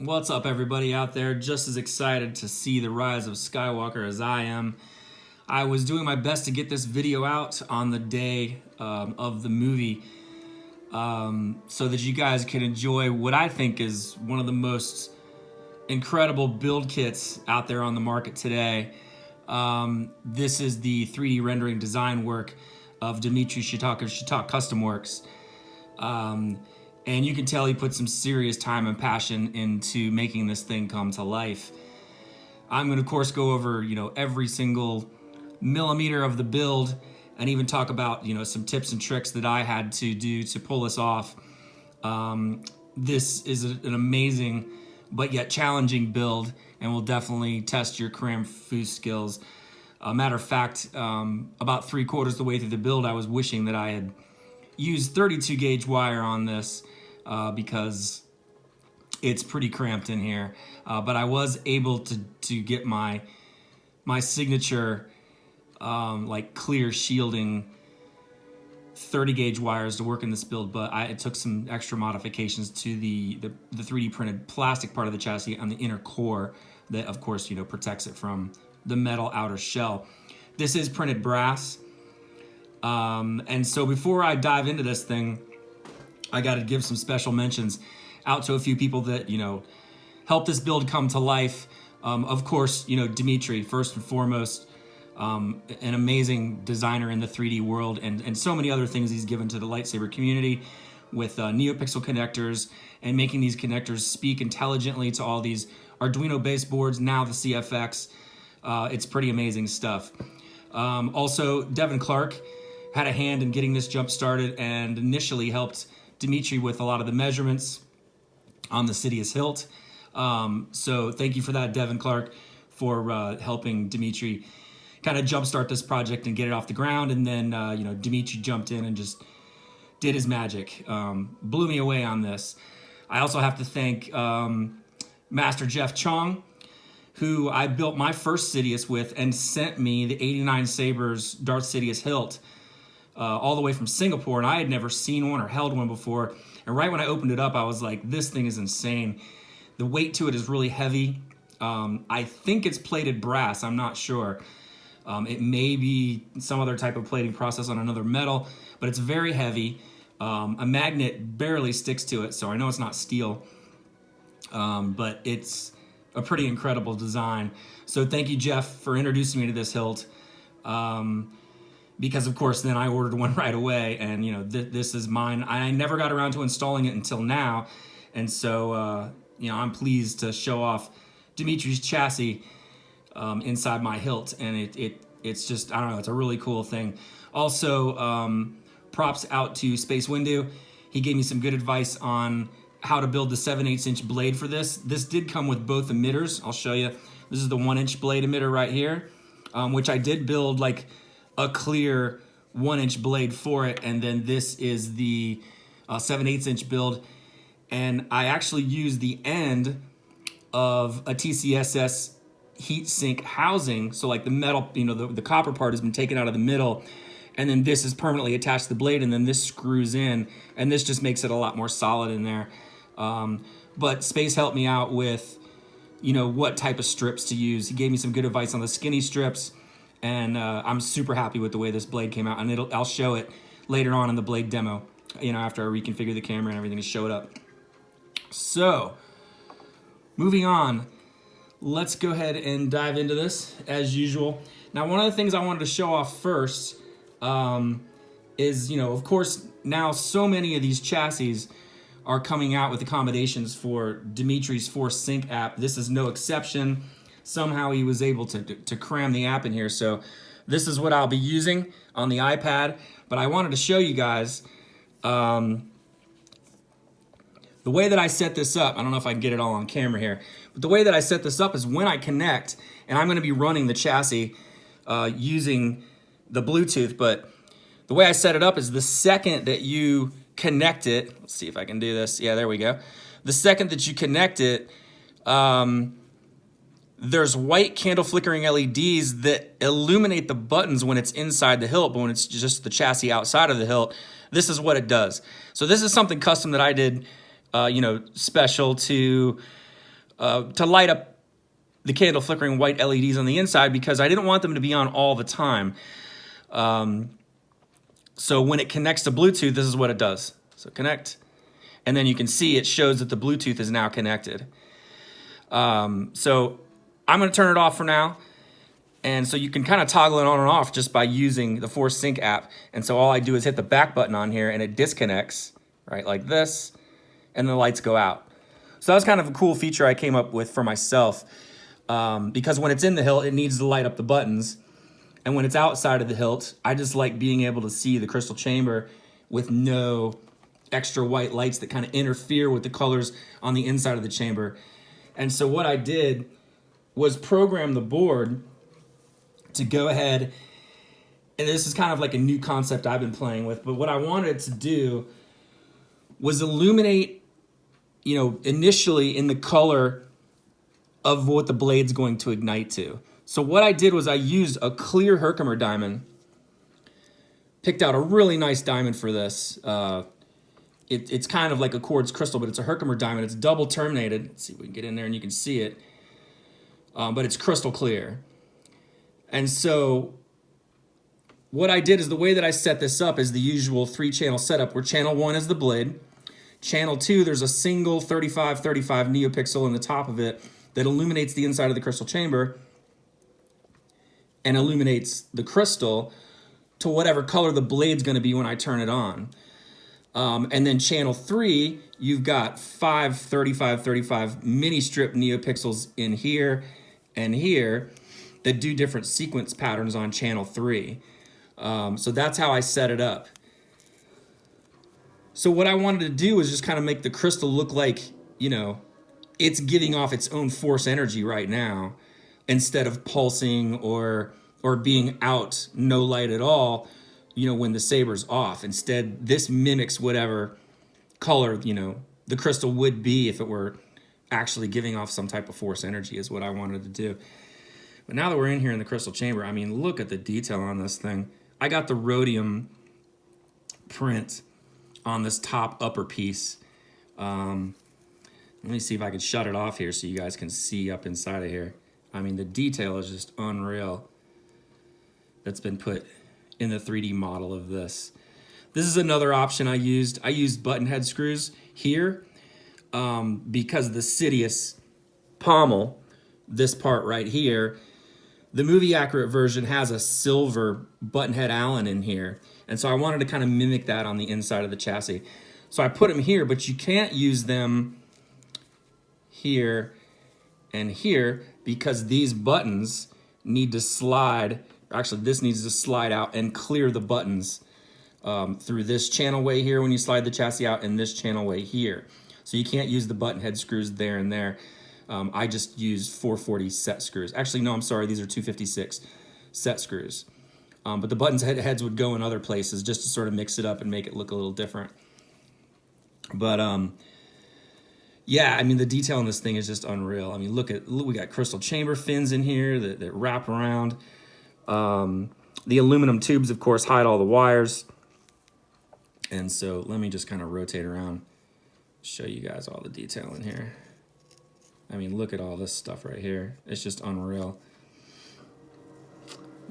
What's up, everybody out there? Just as excited to see the rise of Skywalker as I am. I was doing my best to get this video out on the day of the movie so that you guys can enjoy what I think is one of the most incredible build kits out there on the market today. This is the 3D rendering design work of Dmitry Shtok of ShtokCustomWorx. And you can tell he put some serious time and passion into making this thing come to life. I'm going to, of course, go over, every single millimeter of the build and even talk about, some tips and tricks that I had to do to pull this off. This is an amazing but yet challenging build and will definitely test your cram foo skills. Matter of fact, about 3/4 of the way through the build, I was wishing that I had used 32 gauge wire on this because it's pretty cramped in here. But I was able to get my signature like clear shielding 30 gauge wires to work in this build, but it took some extra modifications to the 3D printed plastic part of the chassis on the inner core that, of course, protects it from the metal outer shell. This is printed brass. And so before I dive into this thing, I got to give some special mentions out to a few people that, helped this build come to life. Of course, Dmitry, first and foremost, an amazing designer in the 3D world, and so many other things he's given to the lightsaber community with NeoPixel connectors and making these connectors speak intelligently to all these Arduino based boards, now the CFX. It's pretty amazing stuff. Also, Devin Clark had a hand in getting this jump started and initially helped Dmitry with a lot of the measurements on the Sidious hilt. So thank you for that, Devin Clark, for helping Dmitry kind of jumpstart this project and get it off the ground. And then, Dmitry jumped in and just did his magic. Blew me away on this. I also have to thank Master Jeff Chong, who I built my first Sidious with and sent me the 89 Sabers Darth Sidious hilt all the way from Singapore, and I had never seen one or held one before. And right when I opened it up, I was like, this thing is insane. The weight to it is really heavy. I think it's plated brass, I'm not sure. It may be some other type of plating process on another metal, but it's very heavy. A magnet barely sticks to it, so I know it's not steel. But it's a pretty incredible design. So thank you, Jeff, for introducing me to this hilt. Because of course, then I ordered one right away, and this is mine. I never got around to installing it until now, and so I'm pleased to show off Dmitry's chassis inside my hilt, and it's just, I don't know, it's a really cool thing. Also, props out to Space Windu. He gave me some good advice on how to build the 7/8" blade for this. This did come with both emitters. I'll show you. This is the 1" blade emitter right here, which I did build like a clear 1" blade for it, and then this is the 7/8" build, and I actually used the end of a TCSS heatsink housing, so like the metal, the copper part has been taken out of the middle, and then this is permanently attached to the blade, and then this screws in, and this just makes it a lot more solid in there. But Space helped me out with what type of strips to use. He gave me some good advice on the skinny strips, and I'm super happy with the way this blade came out, and I'll show it later on in the blade demo, after I reconfigure the camera and everything to show it up. So, moving on, let's go ahead and dive into this as usual. Now, one of the things I wanted to show off first is, of course, now so many of these chassis are coming out with accommodations for Dmitry's Force Sync app. This is no exception. Somehow he was able to cram the app in here. So this is what I'll be using on the iPad. But I wanted to show you guys the way that I set this up. I don't know if I can get it all on camera here. But the way that I set this up is when I connect, and I'm going to be running the chassis using the Bluetooth. But the way I set it up is the second that you connect it, let's see if I can do this. Yeah, there we go. The second that you connect it, there's white candle flickering LEDs that illuminate the buttons when it's inside the hilt, but when it's just the chassis outside of the hilt, this is what it does. So this is something custom that I did, special to to light up the candle flickering white LEDs on the inside because I didn't want them to be on all the time. So when it connects to Bluetooth, this is what it does. So connect, and then you can see it shows that the Bluetooth is now connected. So I'm gonna turn it off for now. And so you can kind of toggle it on and off just by using the Force Sync app. And so all I do is hit the back button on here and it disconnects, right, like this, and the lights go out. So that was kind of a cool feature I came up with for myself. Because when it's in the hilt, it needs to light up the buttons. And when it's outside of the hilt, I just like being able to see the crystal chamber with no extra white lights that kind of interfere with the colors on the inside of the chamber. And so what I did was program the board to go ahead, and this is kind of like a new concept I've been playing with, but what I wanted it to do was illuminate, you know, initially in the color of what the blade's going to ignite to. So what I did was I used a clear Herkimer diamond, picked out a really nice diamond for this. It's kind of like a quartz crystal, but it's a Herkimer diamond. It's double terminated. Let's see if we can get in there and you can see it. But it's crystal clear. And so what I did is the way that I set this up is the usual 3-channel setup where channel 1 is the blade. Channel 2, there's a single 35-35 neopixel in the top of it that illuminates the inside of the crystal chamber and illuminates the crystal to whatever color the blade's gonna be when I turn it on. And then channel 3, you've got 5 35-35 mini strip neopixels in here and here that do different sequence patterns on channel 3. So that's how I set it up. So what I wanted to do was just kind of make the crystal look like, you know, it's giving off its own force energy right now instead of pulsing or being out no light at all, you know, when the saber's off. Instead, this mimics whatever color, you know, the crystal would be if it were actually giving off some type of force energy is what I wanted to do. But now that we're in here in the crystal chamber, I mean, look at the detail on this thing. I got the rhodium print on this top upper piece. Let me see if I can shut it off here so you guys can see up inside of here. I mean, the detail is just unreal that's been put in the 3D model of this. This is another option I used. I used button head screws here because the Sidious pommel, this part right here, the movie accurate version has a silver button head Allen in here. And so I wanted to kind of mimic that on the inside of the chassis. So I put them here, but you can't use them here and here because these buttons need to slide. Actually, this needs to slide out and clear the buttons through this channel way here when you slide the chassis out and this channel way here. So you can't use the button head screws there and there. I just used 440 set screws. Actually, no, I'm sorry. These are 256 set screws. But the buttons heads would go in other places just to sort of mix it up and make it look a little different. But yeah, I mean, the detail on this thing is just unreal. I mean, look, we got crystal chamber fins in here that wrap around. The aluminum tubes, of course, hide all the wires. And so let me just kind of rotate around, show you guys all the detail in here. I mean, look at all this stuff right here. It's just unreal.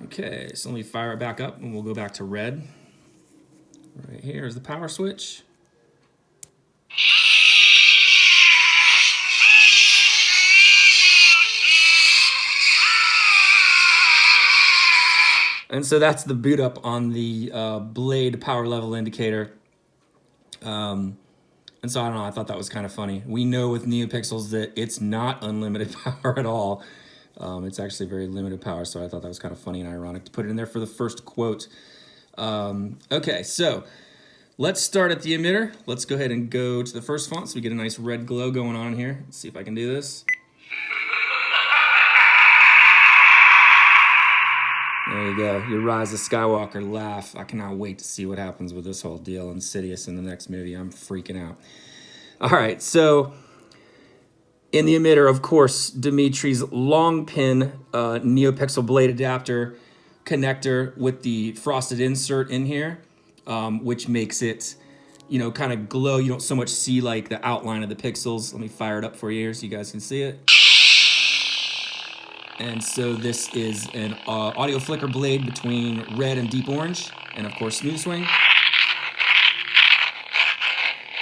Okay, so let me fire it back up and we'll go back to red. Right here is the power switch. And so that's the boot up on the blade power level indicator. And so I don't know, I thought that was kind of funny. We know with NeoPixels that it's not unlimited power at all. It's actually very limited power, so I thought that was kind of funny and ironic to put it in there for the first quote. Okay, so let's start at the emitter. Let's go ahead and go to the first font so we get a nice red glow going on here. Let's see if I can do this. There you go, your Rise of Skywalker laugh. I cannot wait to see what happens with this whole deal and Sidious in the next movie. I'm freaking out. All right, so in the emitter, of course, Dimitri's long pin NeoPixel blade adapter connector with the frosted insert in here, which makes it you know, kind of glow. You don't so much see like the outline of the pixels. Let me fire it up for you here so you guys can see it. And so this is an audio flicker blade between red and deep orange, and of course smooth swing.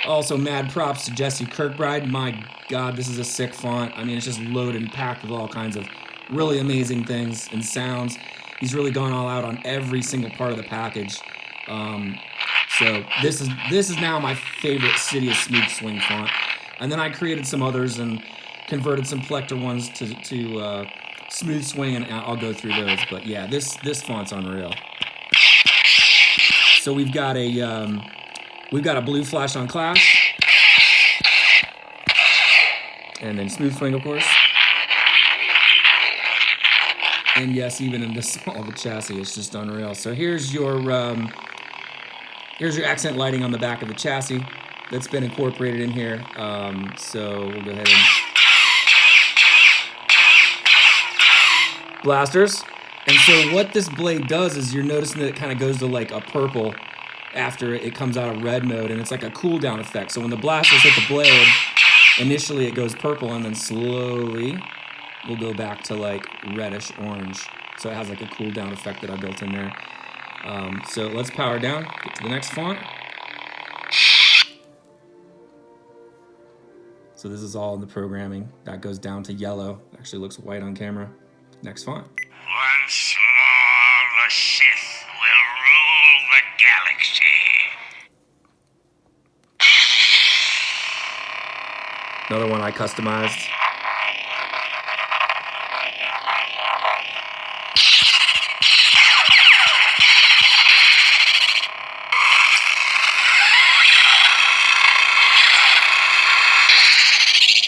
Also, mad props to Jesse Kirkbride. My God, this is a sick font. I mean, it's just loaded and packed with all kinds of really amazing things and sounds. He's really gone all out on every single part of the package. So this is now my favorite Sidious smooth swing font. And then I created some others and converted some Plector ones to smooth swing, and I'll go through those. But yeah, this font's unreal. So we've got a blue flash on Clash, and then smooth swing, of course. And yes, even in this small of a chassis, it's just unreal. So here's your accent lighting on the back of the chassis that's been incorporated in here. So we'll go ahead and blasters. And so what this blade does is you're noticing that it kind of goes to like a purple after it comes out of red mode, and it's like a cool down effect. So when the blasters hit the blade, initially it goes purple, and then slowly we'll go back to like reddish orange. So it has like a cool down effect that I built in there. So let's power down, get to the next font. So this is all in the programming. That goes down to yellow. Actually looks white on camera. Next font. Once more, the Sith will rule the galaxy. Another one I customized.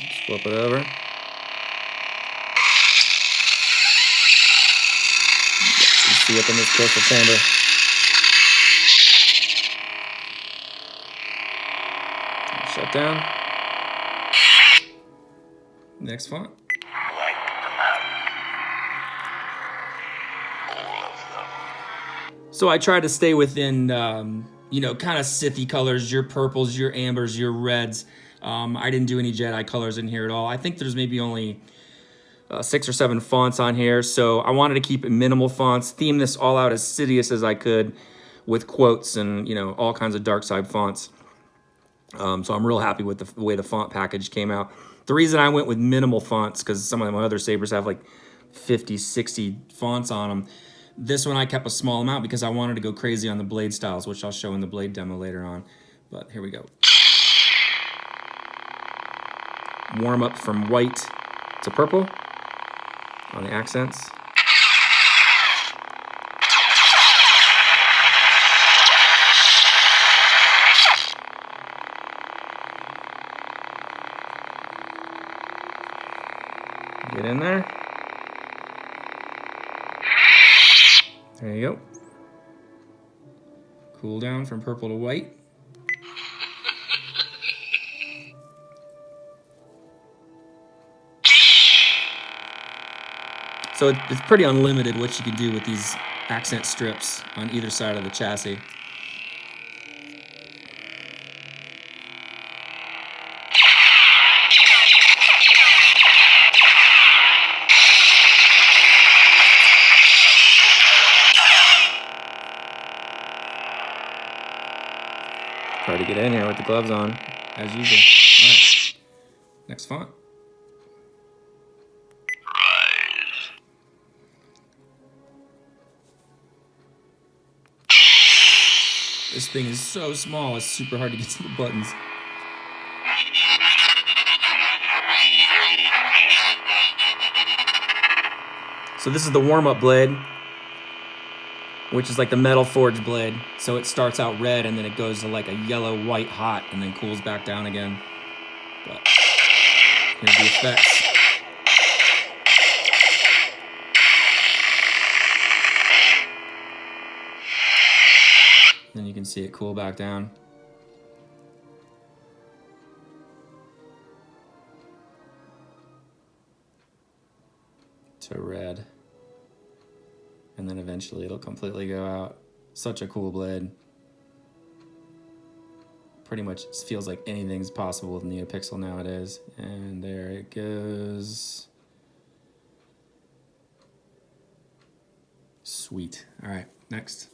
Let's flip it over. See up in this crystal chamber. Shut down. Next font. Wipe them out. All of them. So I try to stay within, you know, kind of Sithy colors, your purples, your ambers, your reds. I didn't do any Jedi colors in here at all. I think there's maybe only 6 or 7 fonts on here, so I wanted to keep it minimal fonts, theme this all out as Sidious as I could with quotes and, you know, all kinds of dark side fonts. So I'm real happy with the way the font package came out. The reason I went with minimal fonts, because some of my other sabers have like 50, 60 fonts on them. This one I kept a small amount because I wanted to go crazy on the blade styles, which I'll show in the blade demo later on. But here we go. Warm up from white to purple on the accents. Get in there. There you go. Cool down from purple to white. So it's pretty unlimited what you can do with these accent strips on either side of the chassis. Try to get in here with the gloves on, as usual. All right. Next font. This thing is so small, it's super hard to get to the buttons. So this is the warm-up blade, which is like the metal forged blade. So it starts out red and then it goes to like a yellow, white, hot, and then cools back down again. But here's the effects. Then you can see it cool back down. To red. And then eventually it'll completely go out. Such a cool blade. pretty much feels like anything's possible with NeoPixel nowadays. And there it goes. Sweet. All right, next.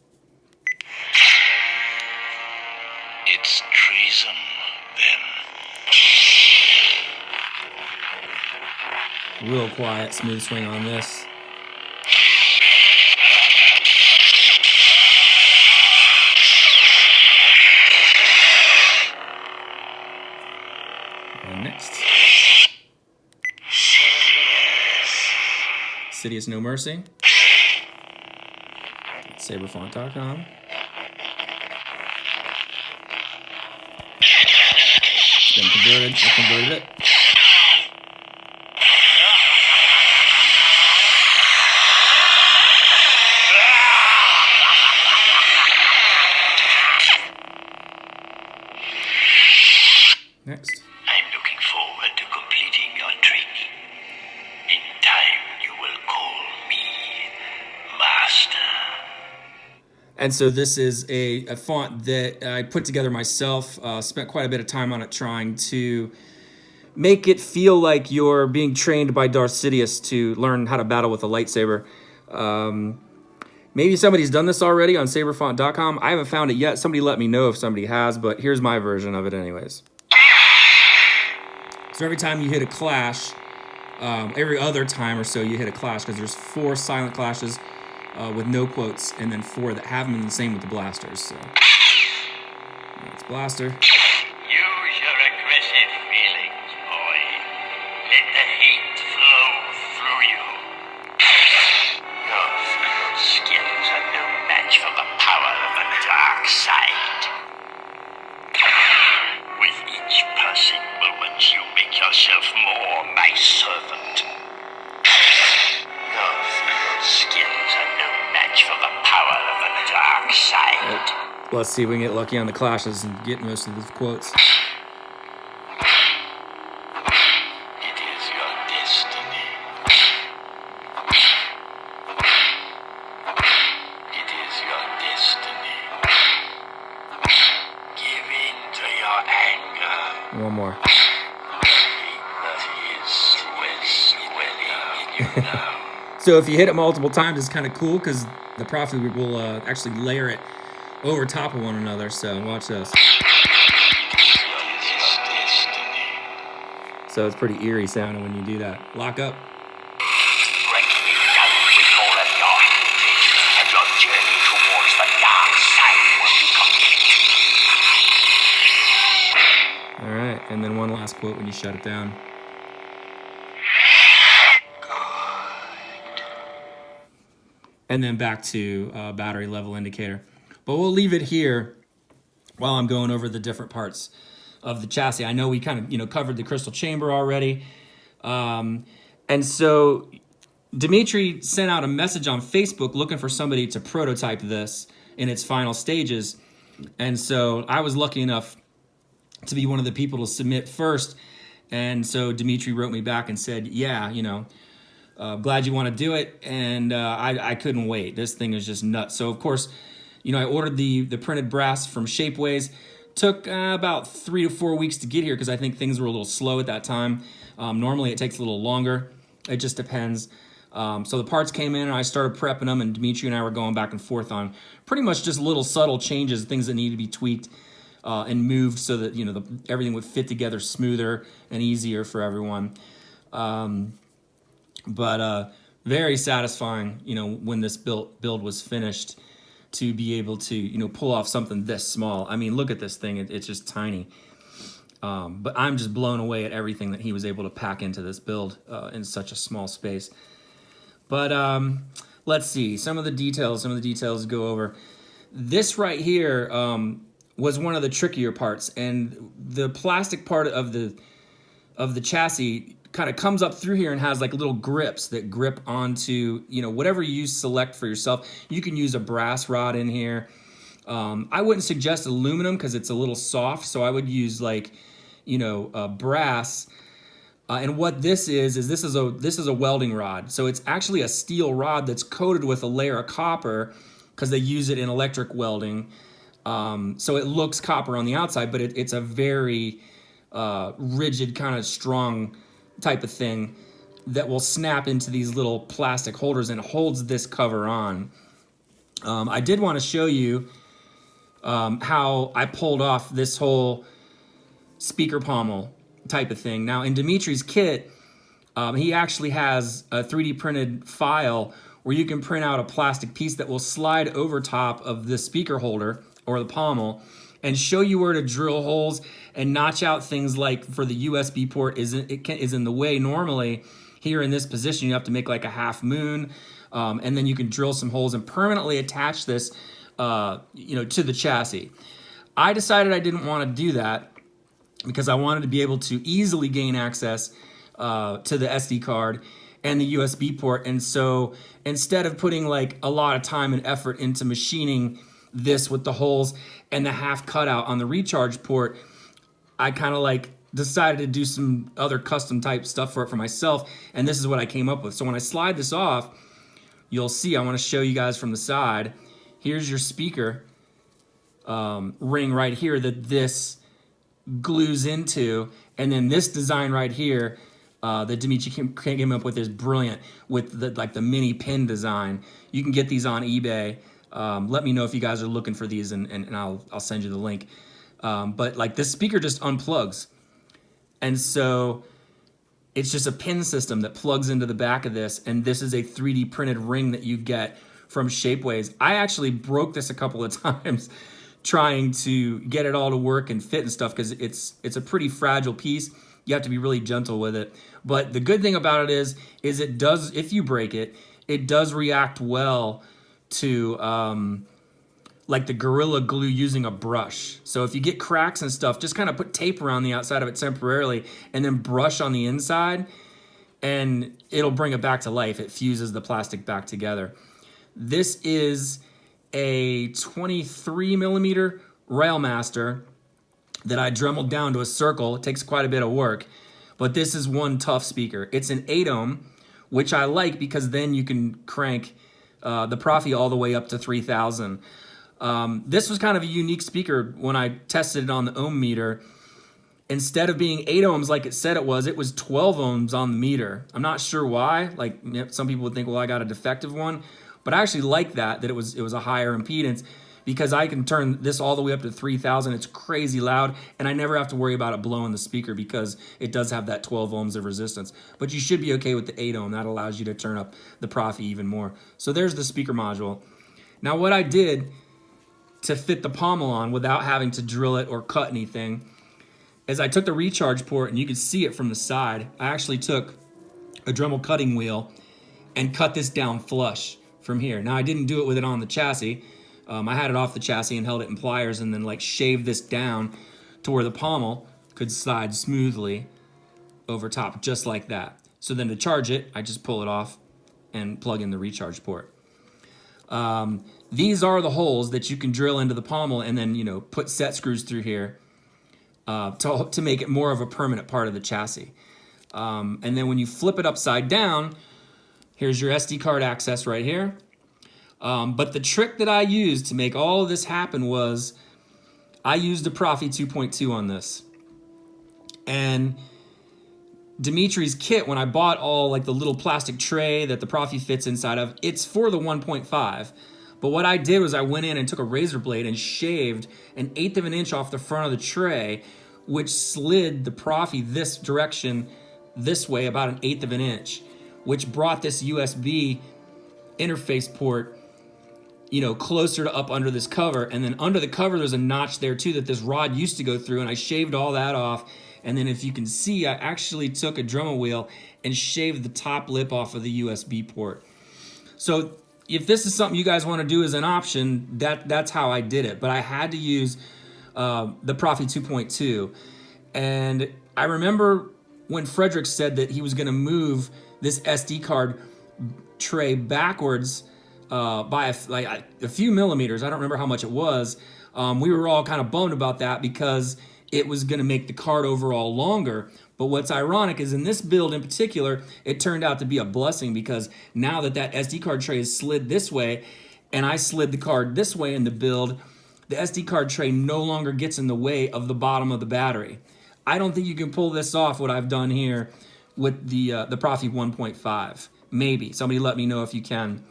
It's treason, then. Real quiet, smooth swing on this. And next. Sidious No Mercy. Saberfont.com. It's been converted. I converted it. Next. I'm looking forward to completing your trick. In time, you will call me Master. And so this is a font that I put together myself, spent quite a bit of time on it trying to make it feel like you're being trained by Darth Sidious to learn how to battle with a lightsaber. Maybe somebody's done this already on saberfont.com. I haven't found it yet. Somebody let me know if somebody has, but here's my version of it anyways. So every time you hit a clash, every other time or so you hit a clash, because there's 4 silent clashes with no quotes, and then 4 that have them, and the same with the blasters. So that's blaster. Use your aggressive feelings, boy. Let the heat flow through you. Your field skills are no match for the power of the dark side. With each passing moment, you make yourself more my servant. Your field skills are no match for the power of the dark side. Let's see if we can get lucky on the clashes and get most of the quotes. It is your destiny. It is your destiny. Give in to your anger. One more. That is welling in you now. So if you hit it multiple times, it's kind of cool because the Prophet will actually layer it over top of one another. So watch this. It is your destiny. So it's pretty eerie sounding when you do that. Lock up. Break me down with all of your hatred, and your journey towards the dark side will be complete. All right, and then one last quote when you shut it down. And then back to battery level indicator. But we'll leave it here while I'm going over the different parts of the chassis. I know we kind of covered the crystal chamber already. And so Dimitri sent out a message on Facebook looking for somebody to prototype this in its final stages. And so I was lucky enough to be one of the people to submit first. And so Dimitri wrote me back and said, yeah, glad you want to do it. And I couldn't wait. This thing is just nuts. So, of course, I ordered the printed brass from Shapeways. Took about 3 to 4 weeks to get here because I think things were a little slow at that time. Normally it takes a little longer. It just depends. So the parts came in and I started prepping them, and Dimitri and I were going back and forth on pretty much just little subtle changes, things that need to be tweaked and moved so that everything would fit together smoother and easier for everyone. But very satisfying, when this build was finished, to be able to, pull off something this small. I mean, look at this thing. It's just tiny. But I'm just blown away at everything that he was able to pack into this build in such a small space. But let's see. Some of the details to go over. This right here was one of the trickier parts. And the plastic part of the chassis kind of comes up through here and has like little grips that grip onto, whatever you select for yourself. You can use a brass rod in here. I wouldn't suggest aluminum because it's a little soft, so I would use brass. And what this is a welding rod. So it's actually a steel rod that's coated with a layer of copper because they use it in electric welding. So it looks copper on the outside, but it's a very rigid, kind of strong type of thing that will snap into these little plastic holders and holds this cover on. I did want to show you how I pulled off this whole speaker pommel type of thing. Now in Dimitri's kit, he actually has a 3D printed file where you can print out a plastic piece that will slide over top of the speaker holder or the pommel and show you where to drill holes and notch out things like for the USB port is in the way. Normally here in this position you have to make like a half moon, and then you can drill some holes and permanently attach this to the chassis. I decided I didn't want to do that because I wanted to be able to easily gain access to the SD card and the USB port. And so instead of putting like a lot of time and effort into machining this with the holes and the half cutout on the recharge port, I kind of like decided to do some other custom type stuff for myself. And this is what I came up with. So when I slide this off, you'll see, I want to show you guys from the side. Here's your speaker ring right here that this glues into, and then this design right here that Dimitri came up with is brilliant with the mini pin design. You can get these on eBay. Let me know if you guys are looking for these, and I'll send you the link. But like this speaker just unplugs, and so it's just a pin system that plugs into the back of this, and this is a 3D printed ring that you get from Shapeways. I actually broke this a couple of times trying to get it all to work and fit and stuff because it's a pretty fragile piece. You have to be really gentle with it. But the good thing about it is it does, if you break it, it does react well to like the Gorilla Glue using a brush. So if you get cracks and stuff, just kind of put tape around the outside of it temporarily and then brush on the inside, and it'll bring it back to life. It fuses the plastic back together. This is a 23 millimeter Railmaster that I dremeled down to a circle. It takes quite a bit of work, but this is one tough speaker. It's an 8 ohm, which I like because then you can crank the Profi all the way up to 3,000. This was kind of a unique speaker when I tested it on the ohm meter. Instead of being 8 ohms like it said it was 12 ohms on the meter. I'm not sure why. Like some people would think, well, I got a defective one. But I actually like that it was a higher impedance because I can turn this all the way up to 3,000. It's crazy loud, and I never have to worry about it blowing the speaker because it does have that 12 ohms of resistance. But you should be okay with the 8 ohm. That allows you to turn up the Profi even more. So there's the speaker module. Now what I did to fit the pommel on without having to drill it or cut anything is I took the recharge port, and you can see it from the side. I actually took a Dremel cutting wheel and cut this down flush from here. Now I didn't do it with it on the chassis. I had it off the chassis and held it in pliers and then like shaved this down to where the pommel could slide smoothly over top, just like that. So then to charge it, I just pull it off and plug in the recharge port. These are the holes that you can drill into the pommel and then put set screws through here to make it more of a permanent part of the chassis. And then when you flip it upside down, here's your SD card access right here. But the trick that I used to make all of this happen was I used a Profi 2.2 on this. And Dimitri's kit, when I bought all like the little plastic tray that the Profi fits inside of, it's for the 1.5. But what I did was I went in and took a razor blade and shaved 1/8 of an inch off the front of the tray, which slid the Profi this direction, this way, about 1/8 of an inch, which brought this USB interface port, closer to up under this cover. And then under the cover, there's a notch there too that this rod used to go through, and I shaved all that off. And then if you can see, I actually took a Dremel wheel and shaved the top lip off of the USB port. So if this is something you guys want to do as an option, that's how I did it. But I had to use the Profi 2.2. And I remember when Frederick said that he was going to move this SD card tray backwards by a few millimeters. I don't remember how much it was. We were all kind of bummed about that because it was going to make the card overall longer. But what's ironic is in this build in particular, it turned out to be a blessing because now that SD card tray is slid this way and I slid the card this way in the build, the SD card tray no longer gets in the way of the bottom of the battery. I don't think you can pull this off, what I've done here with the Profi 1.5. Maybe. Somebody let me know if you can.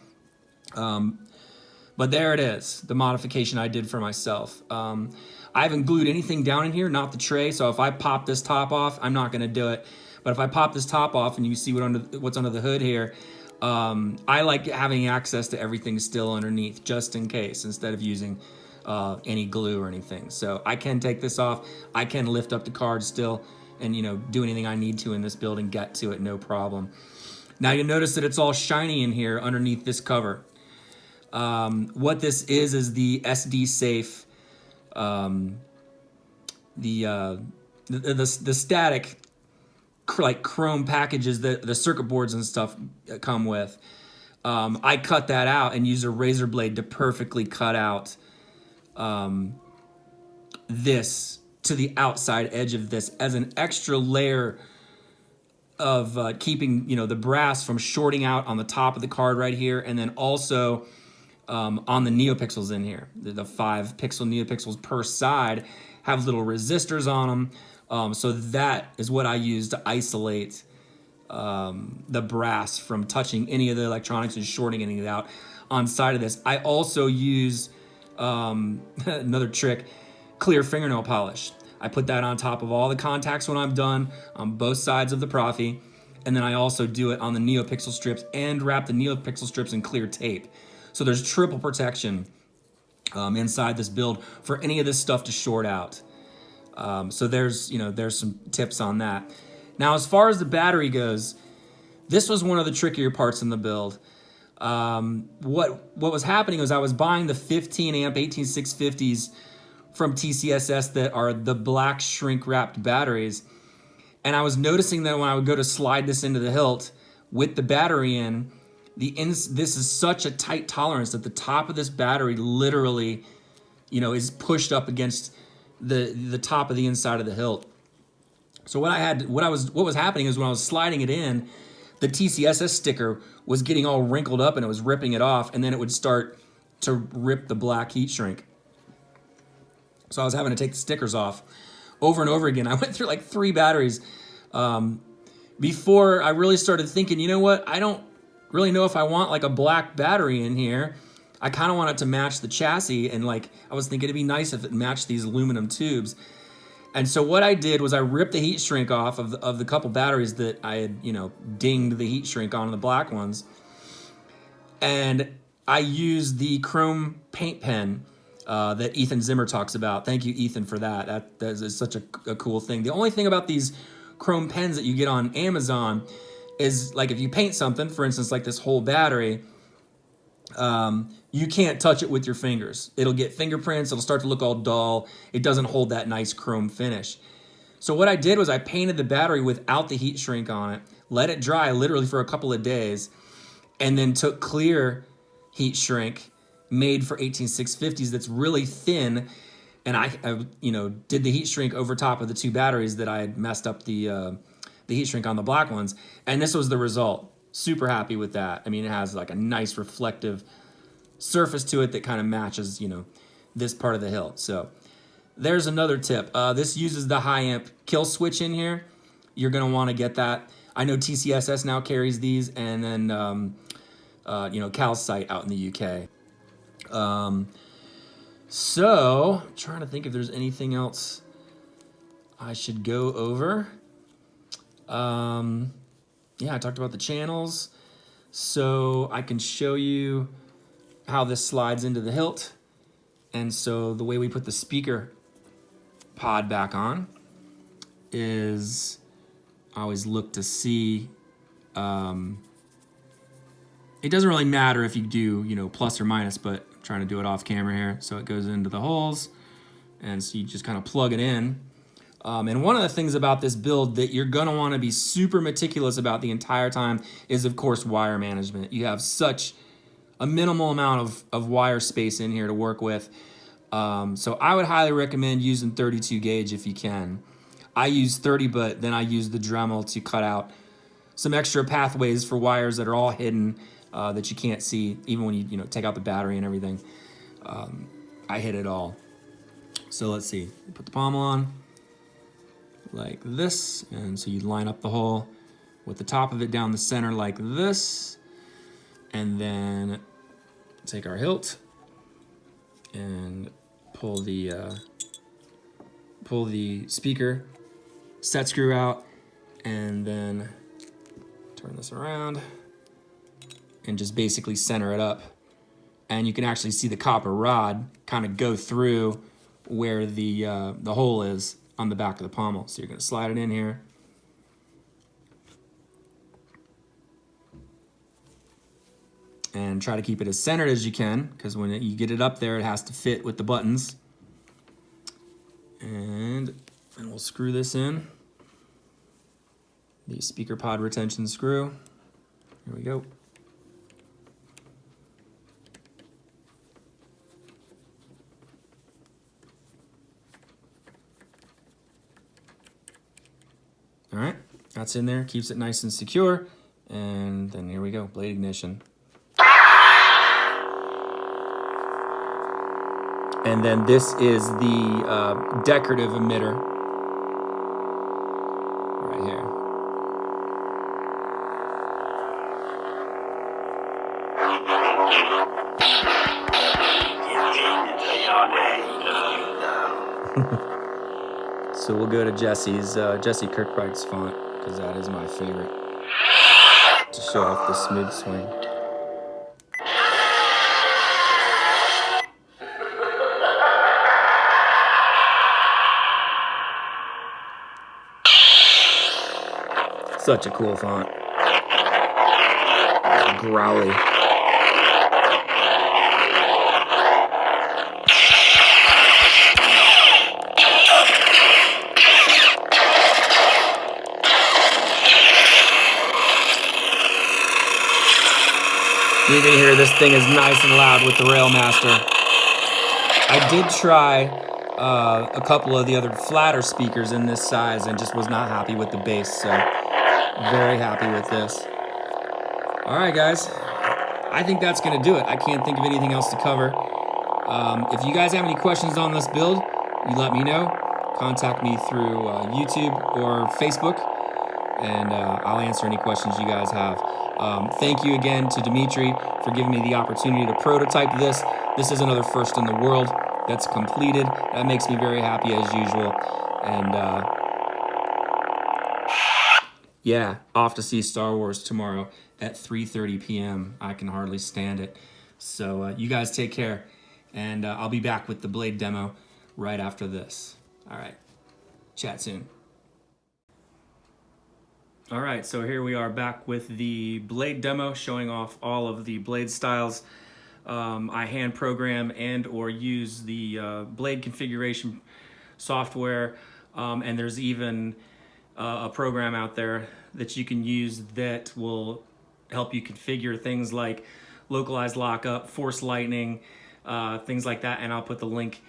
But there it is, the modification I did for myself. I haven't glued anything down in here, not the tray, so if I pop this top off, I'm not going to do it. But if I pop this top off and you see what's under the hood here, I like having access to everything still underneath, just in case, instead of using any glue or anything. So I can take this off. I can lift up the card still and, you know, do anything I need to in this build and get to it, no problem. Now you'll notice that it's all shiny in here underneath this cover. What this is the SD safe, the static like chrome packages that the circuit boards and stuff come with. I cut that out and used a razor blade to perfectly cut out this to the outside edge of this as an extra layer of keeping, you know, the brass from shorting out on the top of the card right here, and then also on the neopixels in here. The 5 pixel neopixels per side have little resistors on them. So that is what I use to isolate the brass from touching any of the electronics and shorting anything out on side of this. I also use another trick, clear fingernail polish. I put that on top of all the contacts when I'm done on both sides of the Profi, and then I also do it on the neopixel strips and wrap the neopixel strips in clear tape. So there's triple protection inside this build for any of this stuff to short out. So there's some tips on that. Now, as far as the battery goes, this was one of the trickier parts in the build. What was happening was I was buying the 15 amp 18650s from TCSS that are the black shrink wrapped batteries. And I was noticing that when I would go to slide this into the hilt with the battery in, this is such a tight tolerance that the top of this battery literally, you know, is pushed up against the top of the inside of the hilt. So what was happening is when I was sliding it in, the TCSS sticker was getting all wrinkled up and it was ripping it off, and then it would start to rip the black heat shrink. So I was having to take the stickers off over and over again. I went through like 3 batteries before I really started thinking, you know what, I don't really know if I want like a black battery in here. I kind of want it to match the chassis, and like I was thinking it'd be nice if it matched these aluminum tubes. And so what I did was I ripped the heat shrink off of the couple batteries that I had, you know, dinged the heat shrink on the black ones. And I used the chrome paint pen that Ethan Zimmer talks about. Thank you, Ethan, for that. That is such a cool thing. The only thing about these chrome pens that you get on Amazon is, like, if you paint something, for instance, like this whole battery, you can't touch it with your fingers. It'll get fingerprints. It'll start to look all dull. It doesn't hold that nice chrome finish. So what I did was I painted the battery without the heat shrink on it, let it dry literally for a couple of days, and then took clear heat shrink made for 18650s that's really thin, and I did the heat shrink over top of the 2 batteries that I had messed up the heat shrink on the black ones, and this was the result. Super happy with that. I mean, it has like a nice reflective surface to it that kind of matches, you know, this part of the hilt. So there's another tip. This uses the high amp kill switch in here. You're going to want to get that. I know TCSS now carries these, and then, Calcite out in the UK. So I'm trying to think if there's anything else I should go over. Yeah, I talked about the channels, so I can show you how this slides into the hilt. And so the way we put the speaker pod back on is I always look to see, it doesn't really matter if you do, you know, plus or minus, but I'm trying to do it off camera here. So it goes into the holes, and so you just kind of plug it in. And one of the things about this build that you're going to want to be super meticulous about the entire time is, of course, wire management. You have such a minimal amount of wire space in here to work with. So I would highly recommend using 32 gauge if you can. I use 30, but then I use the Dremel to cut out some extra pathways for wires that are all hidden that you can't see, even when you take out the battery and everything. I hit it all. So let's see, put the pommel on like this, and so you line up the hole with the top of it down the center like this, and then take our hilt and pull the speaker set screw out, and then turn this around and just basically center it up. And you can actually see the copper rod kind of go through where the hole is on the back of the pommel. So you're gonna slide it in here. And try to keep it as centered as you can, because when you get it up there, it has to fit with the buttons. And we'll screw this in. The speaker pod retention screw. Here we go. All right, that's in there, keeps it nice and secure. And then here we go, blade ignition. And then this is the decorative emitter right here. So we'll go to Jesse Kirkbright's font, because that is my favorite, to show off the smooth swing. Such a cool font. Growly. You can hear this thing is nice and loud with the Railmaster. I did try a couple of the other flatter speakers in this size and just was not happy with the bass, so very happy with this. All right, guys, I think that's gonna do it. I can't think of anything else to cover. If you guys have any questions on this build, you let me know. Contact me through YouTube or Facebook, and I'll answer any questions you guys have. Thank you again to Dimitri for giving me the opportunity to prototype this. This is another first in the world that's completed. That makes me very happy as usual. And yeah, off to see Star Wars tomorrow at 3:30 p.m. I can hardly stand it. So you guys take care, and I'll be back with the blade demo right after this. All right, chat soon. All right, so here we are back with the blade demo, showing off all of the blade styles. I hand program and or use the blade configuration software, and there's even a program out there that you can use that will help you configure things like localized lockup, force lightning, things like that, and I'll put the link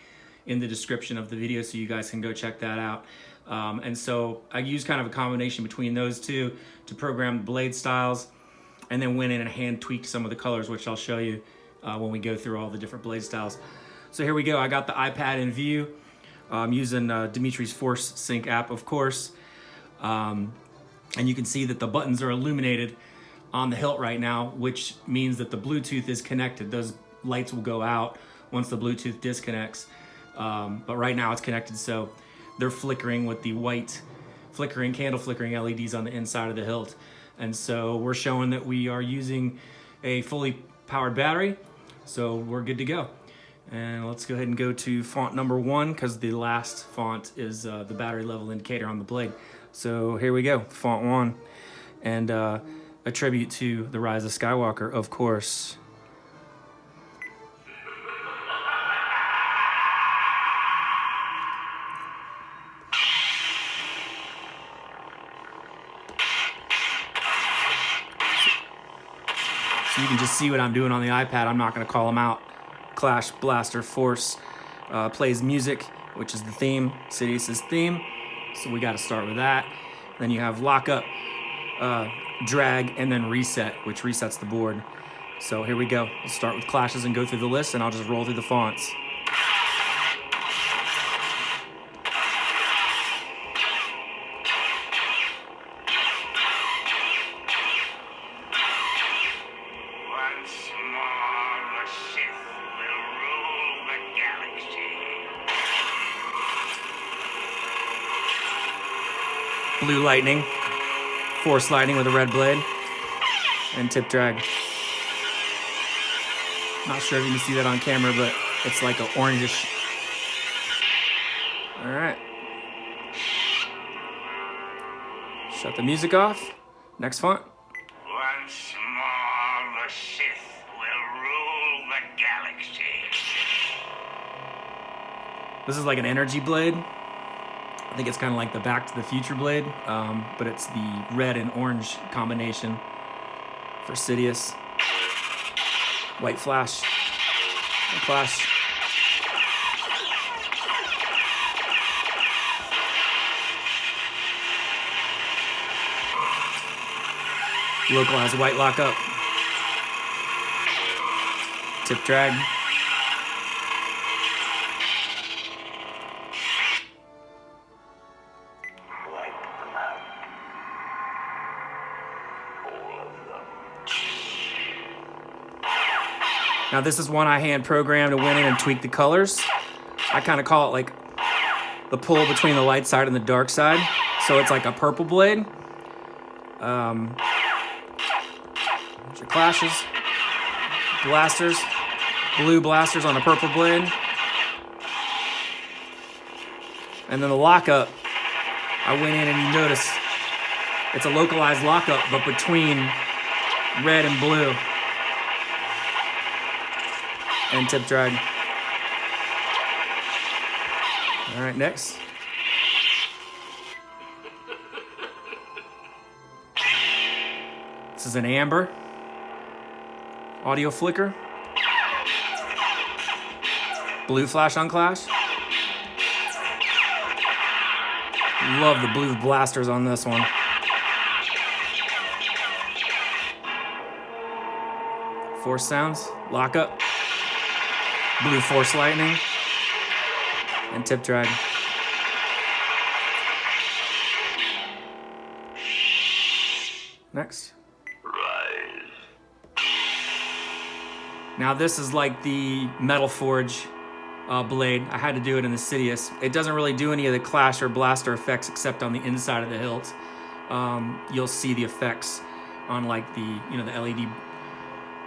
in the description of the video so you guys can go check that out. And so I use kind of a combination between those two to program the blade styles, and then went in and hand tweaked some of the colors, which I'll show you when we go through all the different blade styles. So here we go. I got the iPad in view. I'm using Dimitri's Force Sync app, of course. And you can see that the buttons are illuminated on the hilt right now, which means that the Bluetooth is connected. Those lights will go out once the Bluetooth disconnects. But right now it's connected, so they're flickering with the white candle flickering LEDs on the inside of the hilt. And so we're showing that we are using a fully powered battery, so we're good to go. And let's go ahead and go to font number 1, because the last font is the battery level indicator on the blade. So here we go, font 1. And a tribute to The Rise of Skywalker, of course. So you can just see what I'm doing on the iPad. I'm not going to call them out. Clash Blaster Force plays music, which is the theme, Sidious's theme. So we got to start with that. Then you have Lockup, Drag, and then Reset, which resets the board. So here we go. We'll start with clashes and go through the list, and I'll just roll through the fonts. Blue lightning, force lightning with a red blade, and tip drag. Not sure if you can see that on camera, but it's like an orangish. All right. Shut the music off. Next font. Once more, the Sith will rule the galaxy. This is like an energy blade. I think it's kind of like the Back to the Future blade, but it's the red and orange combination for Sidious. White flash. White flash. Localized white lockup. Tip drag. Wipe them out. All of them. Now this is one I hand programmed to went in and tweak the colors. I kind of call it like the pull between the light side and the dark side. So it's like a purple blade. Your clashes, blasters, blue blasters on a purple blade. And then the lockup, I went in and you notice it's a localized lockup, but between red and blue. And tip drag. All right, next. This is an amber. Audio flicker. Blue flash on clash. Love the blue blasters on this one. Force sounds, lockup. Blue force lightning. And tip drag. Next. Now this is like the Metal Forge blade. I had to do it in the Sidious. It doesn't really do any of the clash or blaster effects except on the inside of the hilt. You'll see the effects on like the, you know, the LED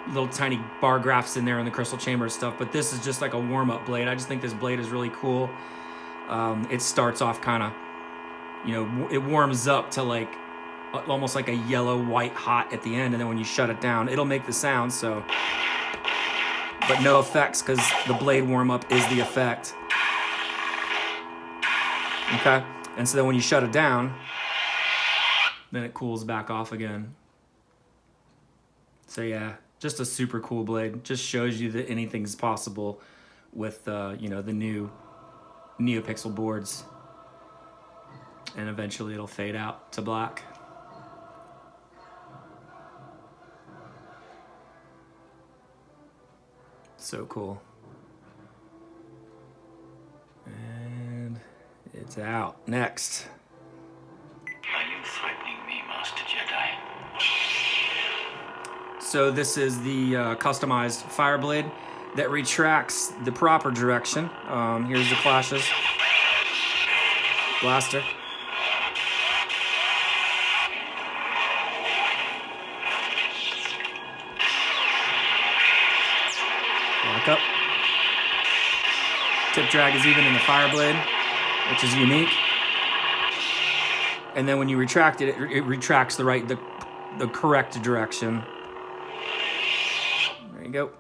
little tiny bar graphs in there in the crystal chamber stuff, but this is just like a warm-up blade. I just think this blade is really cool. It starts off kind of, you know, it warms up to like almost like a yellow white hot at the end, and then when you shut it down, it'll make the sound, so. But no effects because the blade warm up is the effect. Okay, and so then when you shut it down, then it cools back off again. So yeah, just a super cool blade. Just shows you that anything's possible with you know, the new NeoPixel boards, and eventually it'll fade out to black. So cool. And it's out. Next. Are you threatening me, Master Jedi? So this is the customized fire blade that retracts the proper direction. Here's the clashes. Blaster. Lockup. Tip drag is even in the fire blade, which is unique. And then when you retract it, it retracts the correct direction. There you go.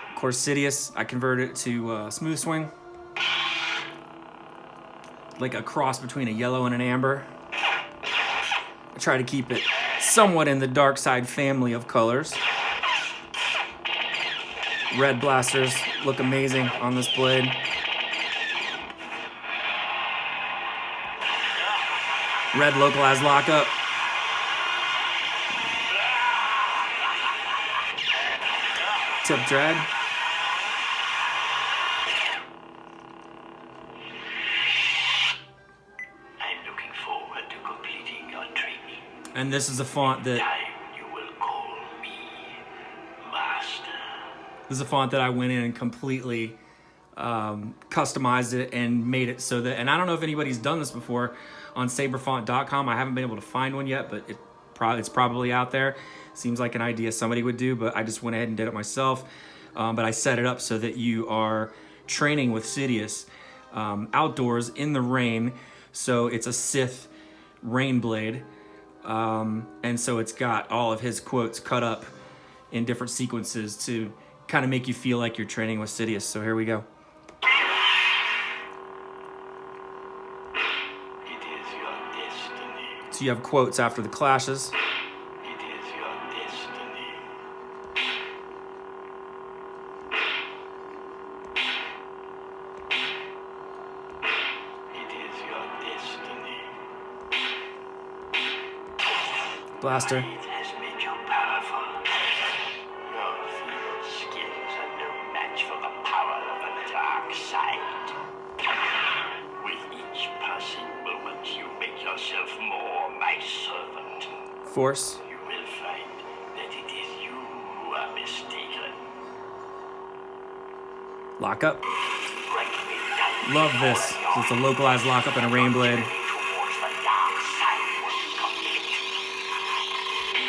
Of course, Sidious, I converted it to smooth swing. Like a cross between a yellow and an amber. I try to keep it somewhat in the dark side family of colors. Red blasters look amazing on this blade. Red localized lockup. Tip drag. I'm looking forward to completing your training. And this is a font that You will call me Master. this is a font that I went in and completely customized it and made it so that, and I don't know if anybody's done this before on saberfont.com. I haven't been able to find one yet, but it's probably out there. Seems like an idea somebody would do, but I just went ahead and did it myself. But I set it up so that you are training with Sidious outdoors in the rain. So it's a Sith rain blade. And so it's got all of his quotes cut up in different sequences to kind of make you feel like you're training with Sidious. So here we go. It is your destiny. So you have quotes after the clashes. It is your destiny. It is your destiny. Blaster. It has made you powerful. Your feeble skills are no match for the power of the dark side. With each passing moment, you make yourself more my servant. Force. You will find that it is you who are mistaken. Lockup. Break me down. Love this. So it's a localized lockup and a rain blade. Towards the dark side will be complete.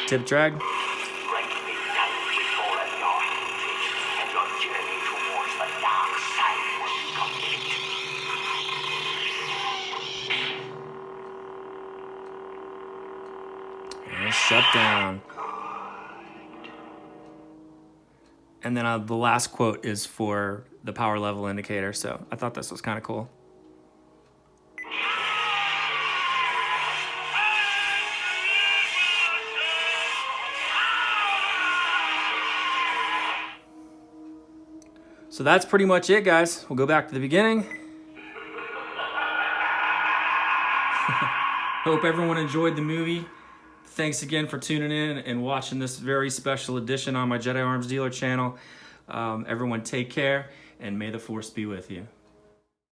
Tip drag. Break me down with all of your hatred, and your journey towards the dark side will be complete. And shut down. And then the last quote is for the power level indicator. So I thought this was kind of cool. So that's pretty much it, guys. We'll go back to the beginning. Hope everyone enjoyed the movie. Thanks again for tuning in and watching this very special edition on my Jedi Arms Dealer channel. Everyone take care, and may the Force be with you.